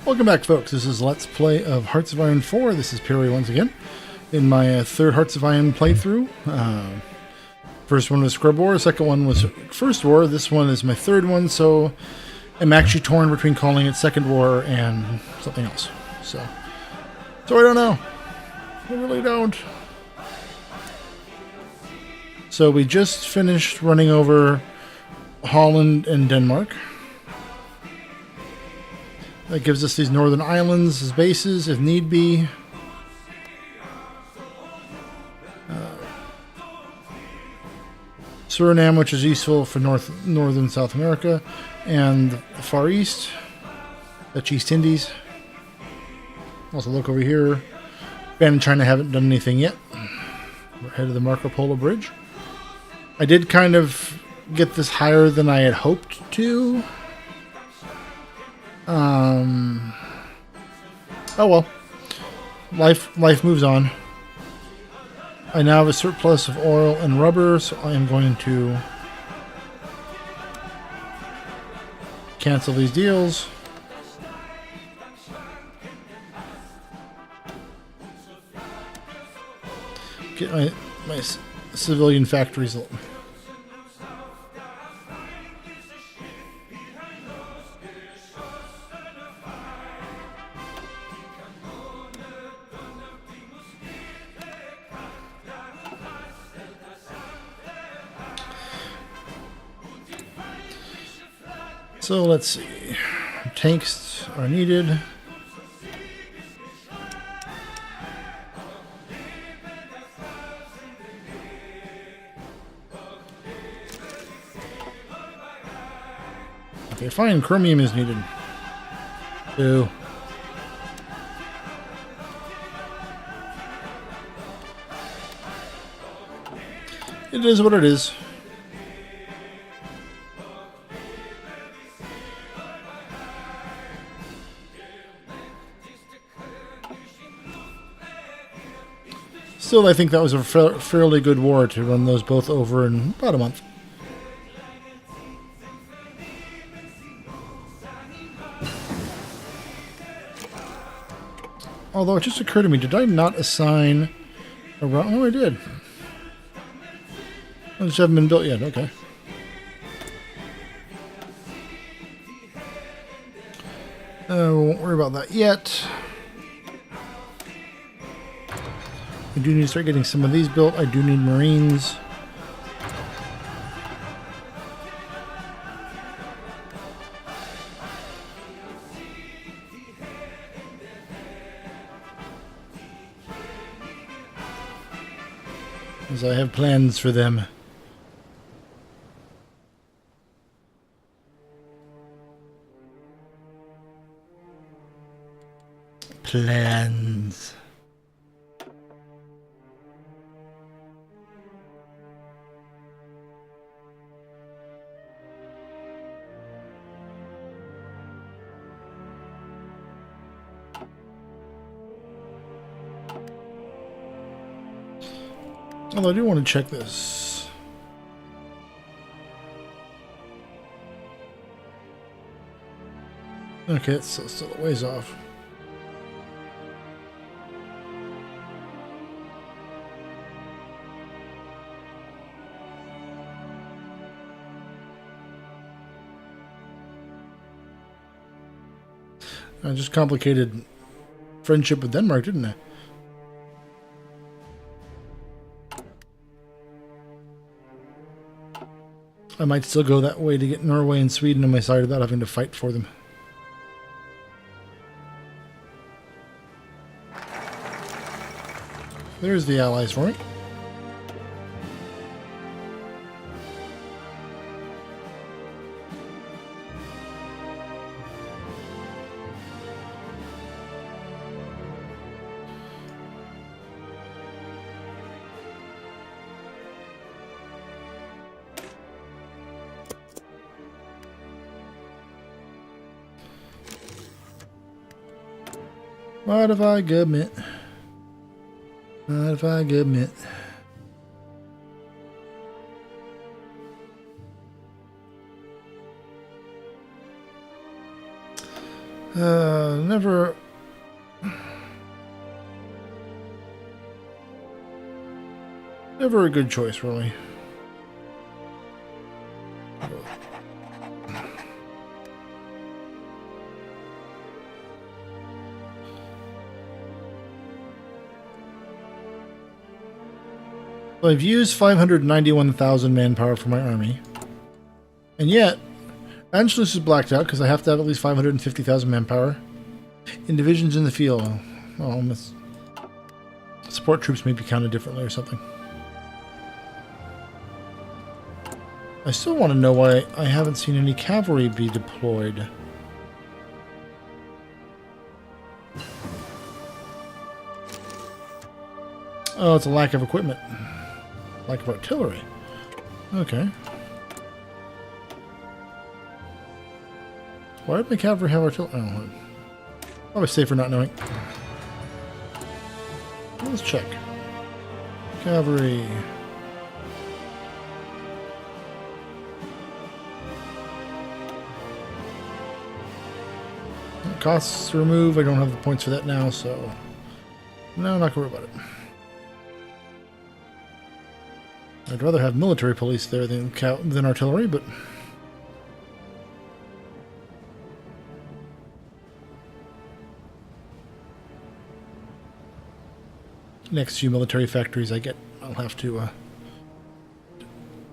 Welcome back, folks. This is Let's Play of Hearts of Iron 4. This is Peri once again in my third Hearts of Iron playthrough. First one was Scrub War, second one was First War. This one is my third one, so I'm actually torn between calling it Second War and something else. So I don't know. I really don't. So we just finished running over Holland and Denmark. That gives us these northern islands as bases, if need be. Suriname, which is useful for northern South America, and the Far East, Dutch East Indies. Also look over here. Japan and China haven't done anything yet. We're ahead of the Marco Polo Bridge. I did kind of get this higher than I had hoped to. Oh well. Life moves on. I now have a surplus of oil and rubber, so I am going to cancel these deals. Get my civilian factories. So let's see. Tanks are needed. Okay, fine. Chromium is needed. Boo. It is what it is. Still, I think that was a fairly good war to run those both over in about a month. Although it just occurred to me, did I not assign a route? Oh, I did. I just haven't been built yet. Okay. We won't worry about that yet. I do need to start getting some of these built. I do need Marines. As I have plans for them. Plans. Although I do want to check this. Okay, it's still a ways off. I just complicated friendship with Denmark, didn't I? I might still go that way to get Norway and Sweden on my side without having to fight for them. There's the allies for me. Modify government. Modify government. Never... Never a good choice, really. So I've used 591,000 manpower for my army. And yet, Angelus is blacked out because I have to have at least 550,000 manpower. In divisions in the field. Well, support troops may be counted differently or something. I still want to know why I haven't seen any cavalry be deployed. Oh, it's a lack of equipment. Lack of artillery. Okay. Why did my cavalry have artillery? Oh, probably safer not knowing. Let's check. Cavalry. Costs remove. I don't have the points for that now, so no, not gonna worry about it. I'd rather have military police there than artillery, but next few military factories I get, I'll have to.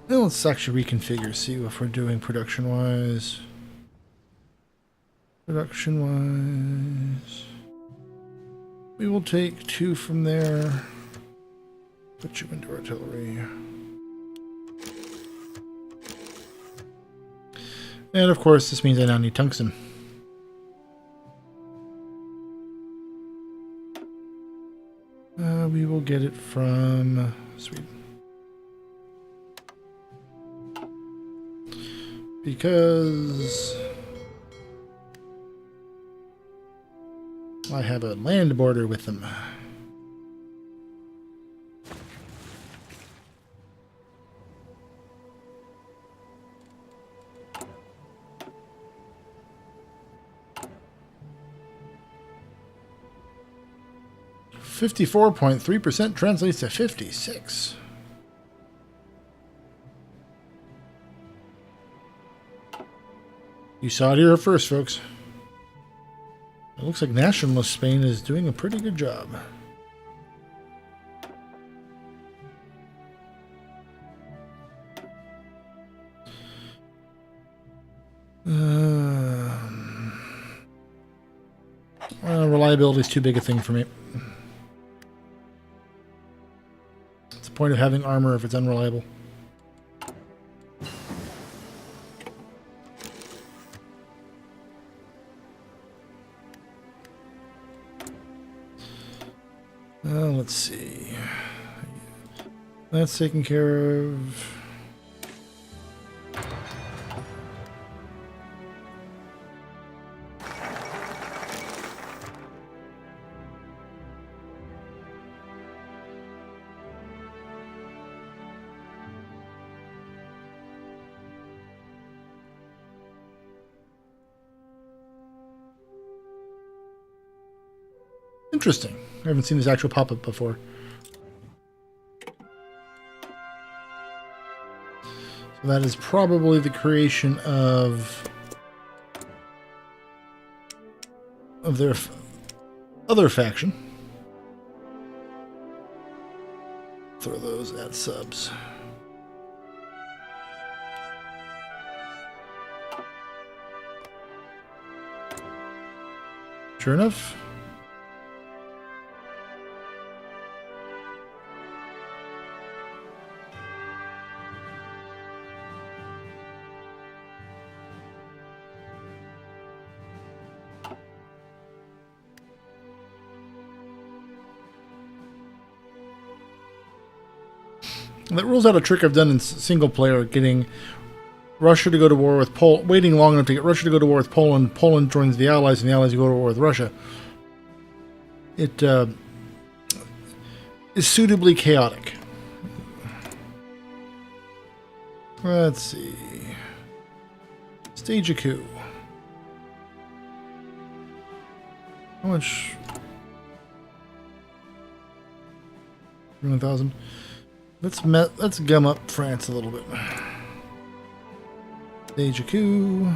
Well, let's actually reconfigure. See if we're doing production-wise. Production-wise, we will take 2 from there. Put you into artillery. And of course, this means I now need tungsten. We will get it from Sweden. Because I have a land border with them. .3% translates to 56. You saw it here first, folks. It looks like nationalist Spain is doing a pretty good job. Reliability is too big a thing for me. What's the point of having armor if it's unreliable? Let's see. That's taken care of. Interesting. I haven't seen this actual pop-up before. So that is probably the creation of their other faction. Throw those at subs. Sure enough. That rules out a trick I've done in single player, getting Russia to go to war with Poland, waiting long enough to get Russia to go to war with Poland. Poland joins the Allies, and the Allies go to war with Russia. It is suitably chaotic. Let's see. Stage a coup. How much? 1,000. Let's gum up France a little bit. Stage a coup.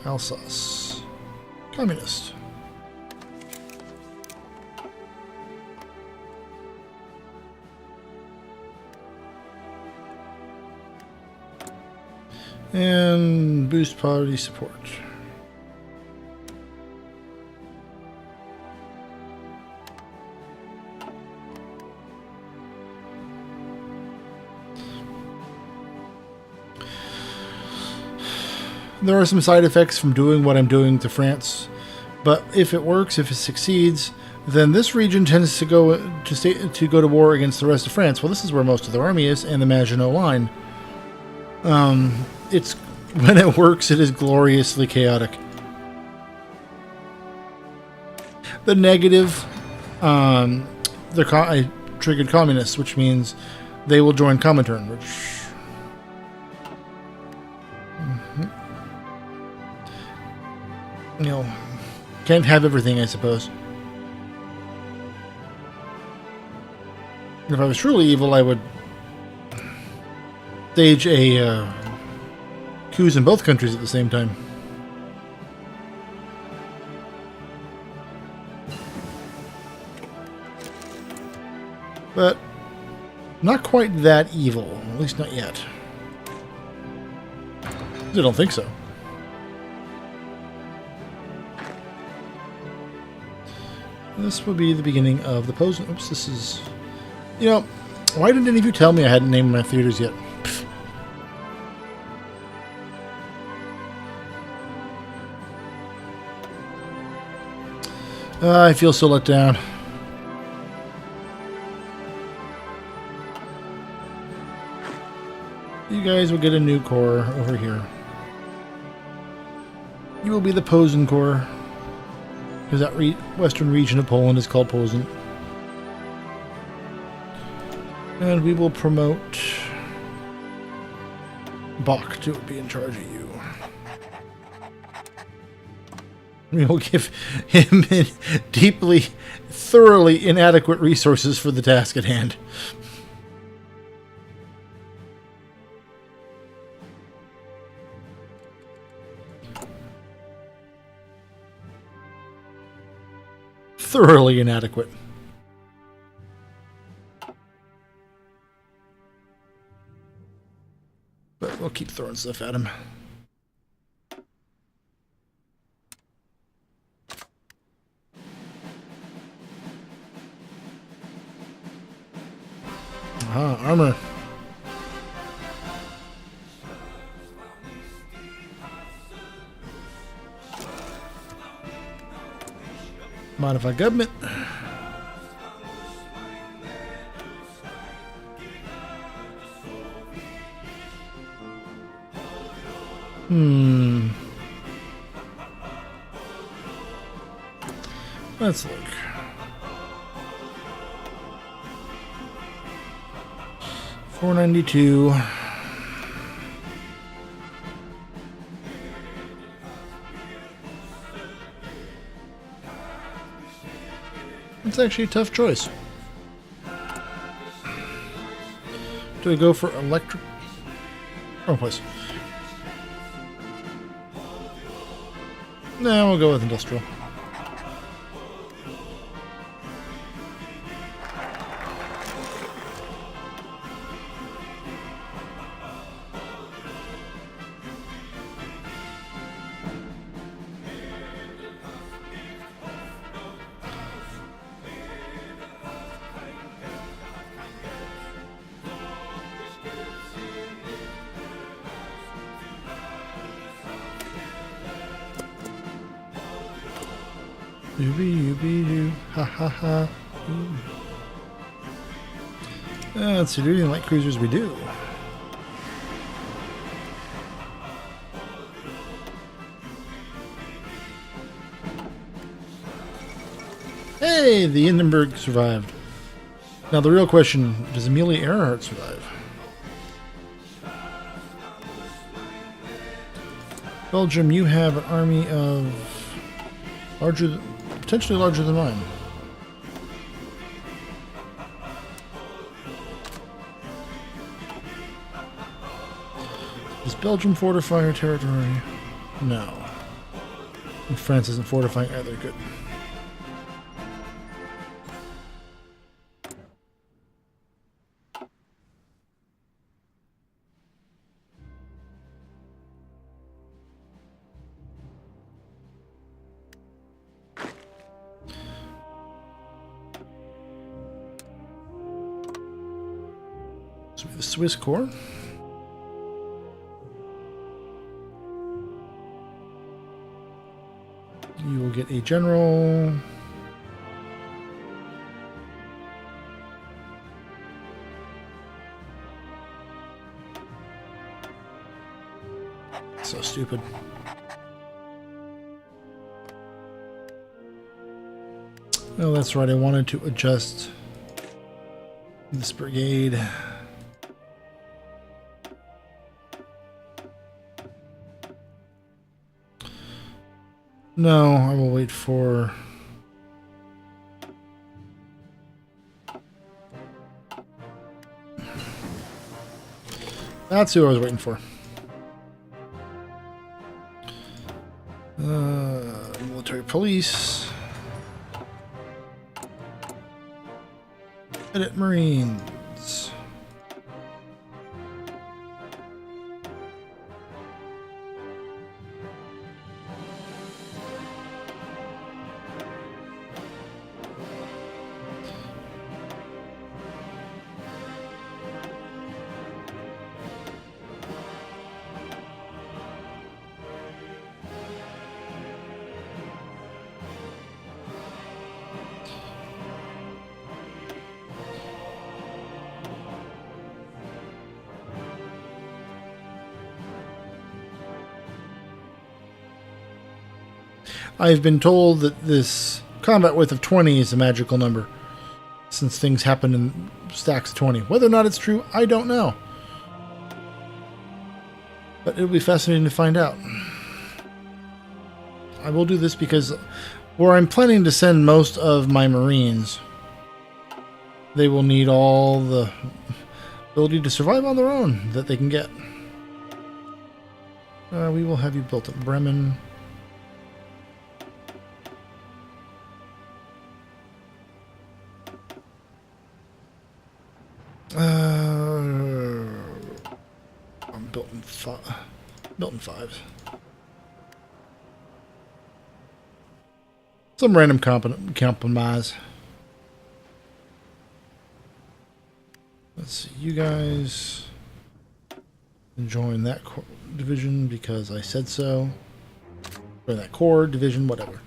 Alsace. Communist. And boost party support. There are some side effects from doing what I'm doing to France, but if it works, if it succeeds, then this region tends to go to war against the rest of France. Well, this is where most of their army is, and the Maginot Line. It's when it works, it is gloriously chaotic. The negative, I triggered communists, which means they will join Comintern, which. You know, can't have everything, I suppose. If I was truly evil, I would stage a coups in both countries at the same time. But not quite that evil, at least not yet. I don't think so. This will be the beginning of the pose. Oops, this is... You know, why didn't any of you tell me I hadn't named my theaters yet? I feel so let down. You guys will get a new corps over here. You will be the Posen Corps. Because that western region of Poland is called Posen. And we will promote Bach to be in charge of you. We will give him deeply, thoroughly inadequate resources for the task at hand. Thoroughly inadequate. But we'll keep throwing stuff at him. Aha, armor. Modify government. Let's look. $492. It's actually a tough choice. Do I go for electric? Oh, place. No, we'll go with industrial. Doobie-doobie-doo, ha ha ha. Let's see, do light cruisers we do. Hey, the Hindenburg survived. Now the real question, does Amelia Earhart survive? Belgium, you have an army of potentially larger than mine. Does Belgium fortify our territory? No. And France isn't fortifying either. Good. So we have the Swiss Corps. You will get a general. So stupid. Oh, that's right. I wanted to adjust this brigade. No, I will wait for... That's who I was waiting for. Military police. Edit Marines. I've been told that this combat width of 20 is a magical number, since things happen in stacks of 20. Whether or not it's true, I don't know. But it'll be fascinating to find out. I will do this because where I'm planning to send most of my Marines, they will need all the ability to survive on their own that they can get. We will have you built at Bremen. I'm built in fives. Some random compromise. Let's see, you guys can join that division because I said so. Or that corps division, whatever.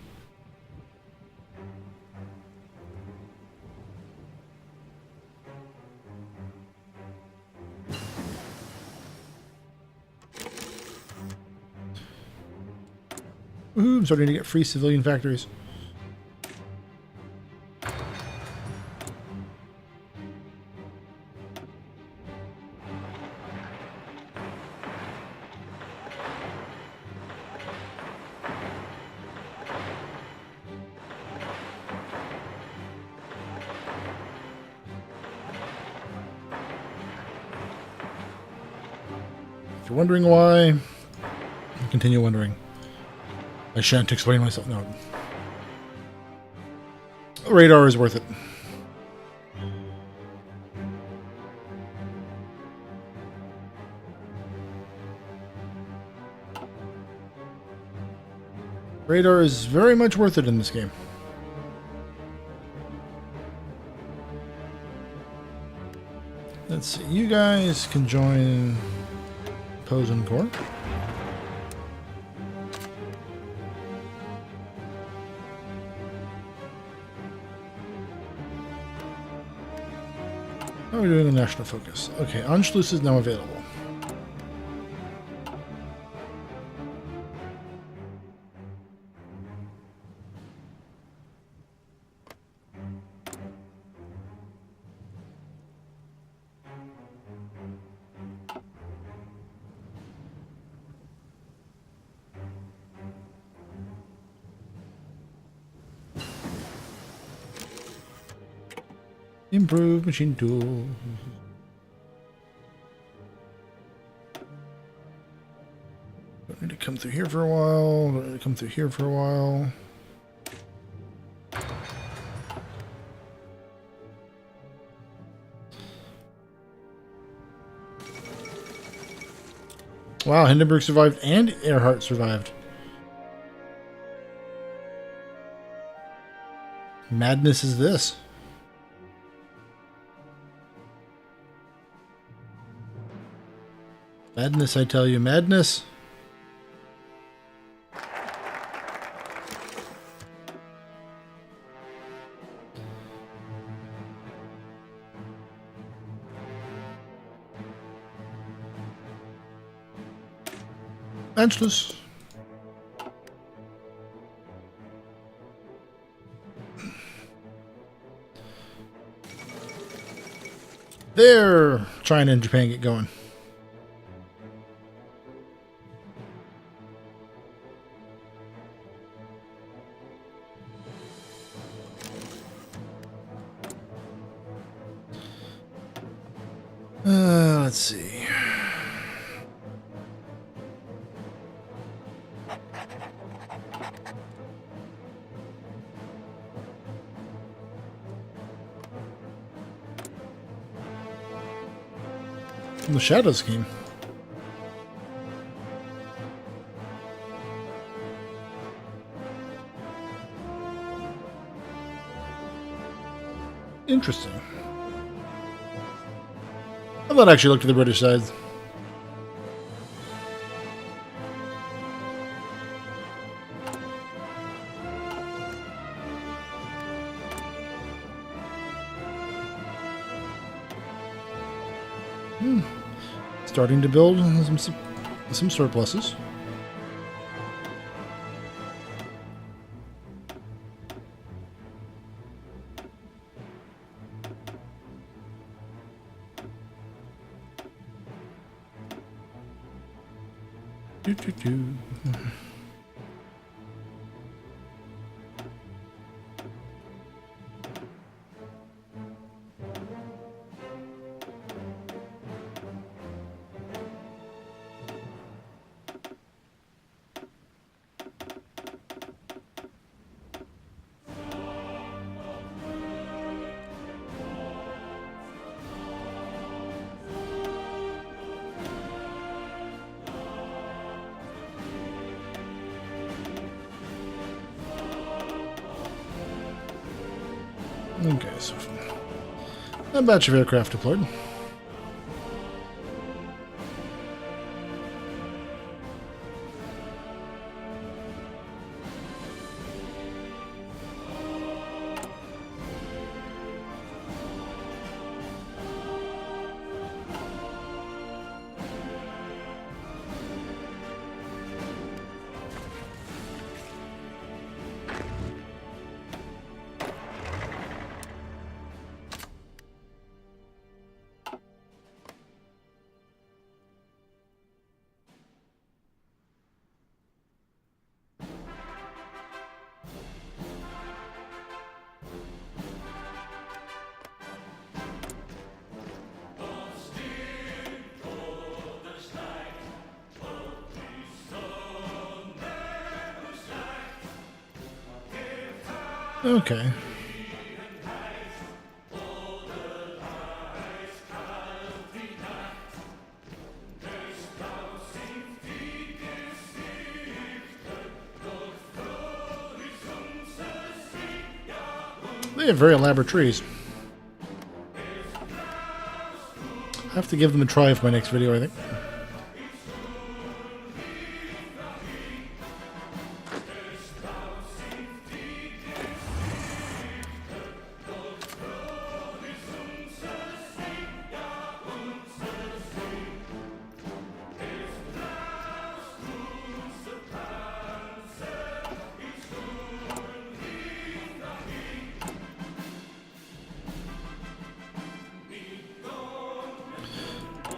Woohoo, I'm starting to get free civilian factories. If you're wondering why, continue wondering. I shan't explain myself. No. Radar is worth it. Radar is very much worth it in this game. Let's see. You guys can join Posen Corps. Oh, we're doing a national focus. Okay, Anschluss is now available. Improve machine tool. Don't need to come through here for a while. Don't need to come through here for a while. Wow, Hindenburg survived and Earhart survived. Madness is this. Madness, I tell you, madness. Matchless. There, China and Japan get going. Let's see. The Shadow Scheme. Interesting. I'm not actually looked at the British side. Starting to build some surpluses. Do. Okay, so a batch of aircraft deployed. Okay. They have very elaborate trees. I have to give them a try for my next video, I think.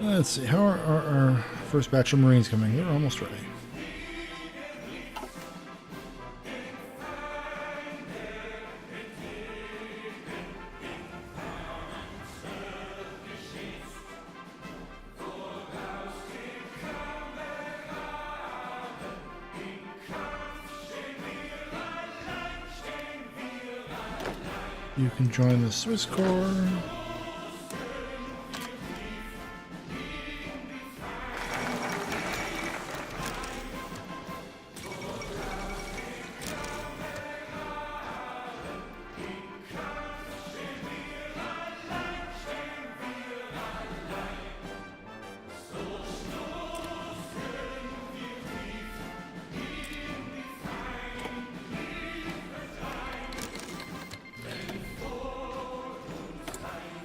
Let's see, how are our first batch of Marines coming? They're almost ready. You can join the Swiss Corps.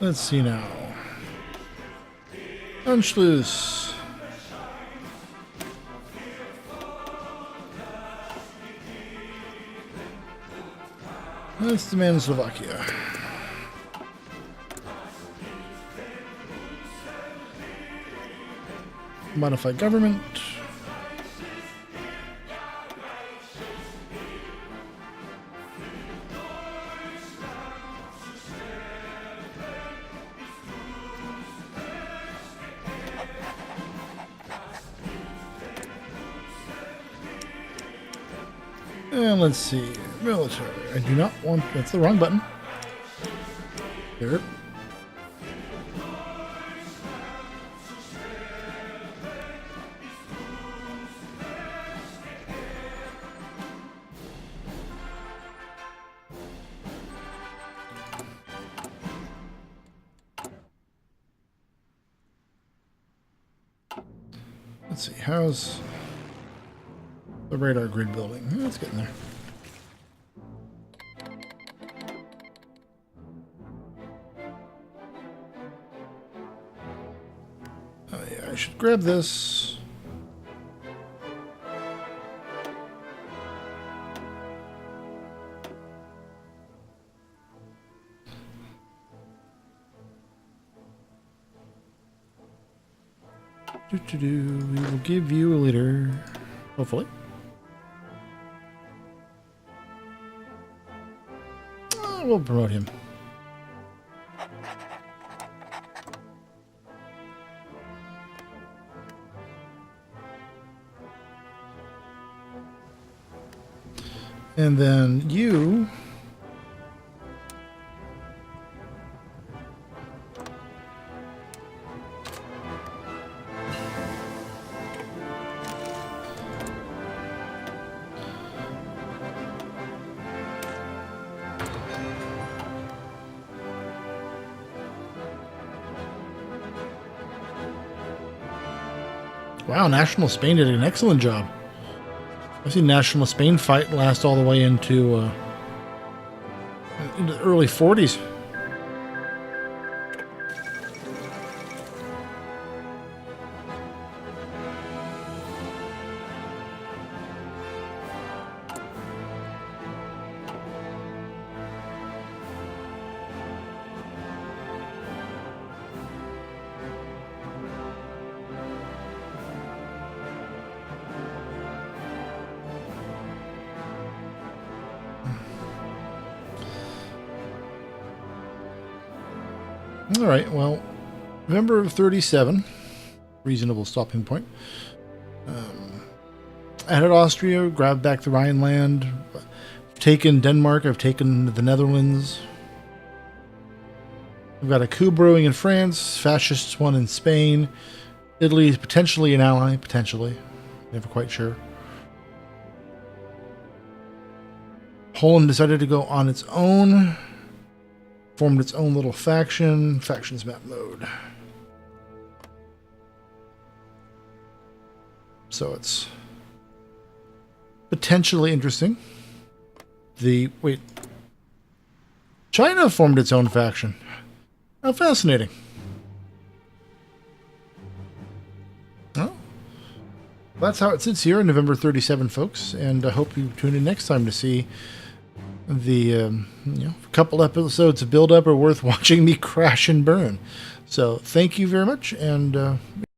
Let's see now. Anschluss. Let's demand Slovakia. Modify government. And let's see, military. I do not want, that's the wrong button. Here. Let's see, how's the radar grid building? It's getting there. Oh yeah, I should grab this. We will give you a leader, hopefully. We'll promote him. And then you wow, National Spain did an excellent job. I've seen National Spain fight last all the way into the early 40s. All right, well, November of 37, reasonable stopping point. I had Austria, grabbed back the Rhineland, taken Denmark, I've taken the Netherlands. We've got a coup brewing in France, fascist one in Spain. Italy is potentially an ally, potentially. Never quite sure. Holland decided to go on its own. Formed its own little faction. Factions map mode. So it's potentially interesting. Wait. China formed its own faction. How fascinating. Well, that's how it sits here on November 37, folks. And I hope you tune in next time to see the couple episodes of build up are worth watching me crash and burn. So thank you very much, and